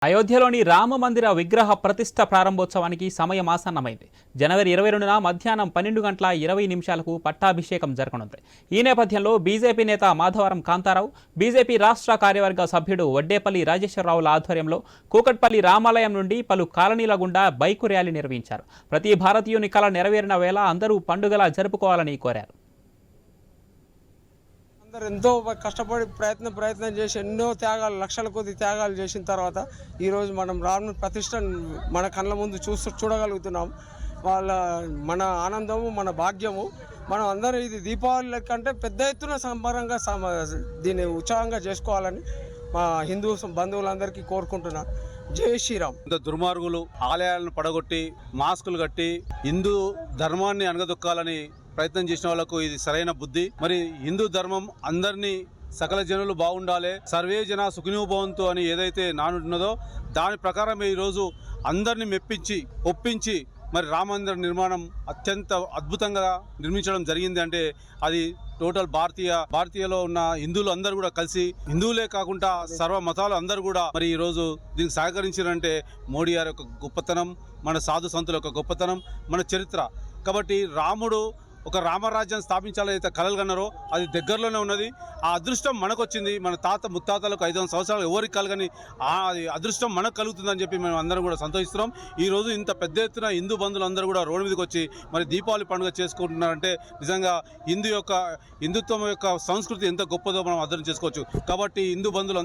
అయోధ్యలోని రామ మందిర విగ్రహ ప్రతిష్ఠ ప్రారంభోత్సవానికి సమయం ఆసన్నమైంది. జనవరి 22న మధ్యాహ్నం 12:20 పట్టాభిషేకం జరగనుంది. ఈ నేపథ్యంలో బీజేపీ నేత మాధవరం కాంతారావు, బీజేపీ రాష్ట్ర కార్యవర్గ సభ్యుడు వడ్డేపల్లి రాజేశ్వరరావుల ఆధ్వర్యంలో కూకట్పల్లి రామాలయం నుండి పలు కాలనీల గుండా బైకు ర్యాలీ నిర్వహించారు. ప్రతి భారతీయుని కల నెరవేరిన వేళ అందరూ పండుగలా జరుపుకోవాలని కోరారు. అందరు ఎంతో కష్టపడి ప్రయత్నం చేసి ఎన్నో త్యాగాలు, లక్షల కొద్ది త్యాగాలు చేసిన తర్వాత ఈరోజు మనం రాముని ప్రతిష్ట మన కళ్ళ ముందు చూడగలుగుతున్నాం. మన ఆనందము, మన భాగ్యము. మనం అందరూ ఇది దీపావళి కంటే పెద్ద ఎత్తున సంబరంగా దీన్ని ఉత్సాహంగా చేసుకోవాలని మా హిందూ బంధువులందరికీ కోరుకుంటున్నా. జై శ్రీరామ్. ఇంత దుర్మార్గులు ఆలయాలను పడగొట్టి మాస్కులు కట్టి హిందూ ధర్మాన్ని అనగదొక్కాలని ప్రయత్నం చేసిన వాళ్ళకు ఇది సరైన బుద్ధి. మరి హిందూ ధర్మం అందరినీ, సకల జనులు బాగుండాలి, సర్వే జన సుఖినో భవంతు అని ఏదైతే నానున్నదో దాని ప్రకారం ఈరోజు అందరినీ మెప్పించి ఒప్పించి మరి రామ మందిర నిర్మాణం అత్యంత అద్భుతంగా నిర్మించడం జరిగింది. అంటే అది టోటల్ భారతీయలో ఉన్న హిందువులు అందరూ కూడా కలిసి, హిందువులే కాకుండా సర్వ మతాలు అందరూ కూడా మరి ఈ రోజు దీనికి సహకరించారంటే మోడీ గారి యొక్క గొప్పతనం, మన సాధు సంతుల యొక్క గొప్పతనం, మన చరిత్ర. కాబట్టి రాముడు ఒక రామరాజ్యం స్థాపించాలైతే కలలు కన్నారో అది దగ్గరలోనే ఉన్నది. ఆ అదృష్టం మనకు వచ్చింది. మన ముత్తాతలకు 500 సంవత్సరాలు ఎవరికి కలగని అది అదృష్టం మనకు కలుగుతుందని చెప్పి మేము అందరం కూడా సంతోషిస్తున్నాం. ఈరోజు ఇంత పెద్ద ఎత్తున హిందూ బంధువులు అందరూ కూడా రోడ్డు మీదకి వచ్చి మరి దీపావళి పండుగ చేసుకుంటున్నారంటే నిజంగా హిందుత్వం యొక్క సంస్కృతి ఎంత గొప్పదో మనం అర్థం చేసుకోవచ్చు. కాబట్టి హిందూ బంధువులు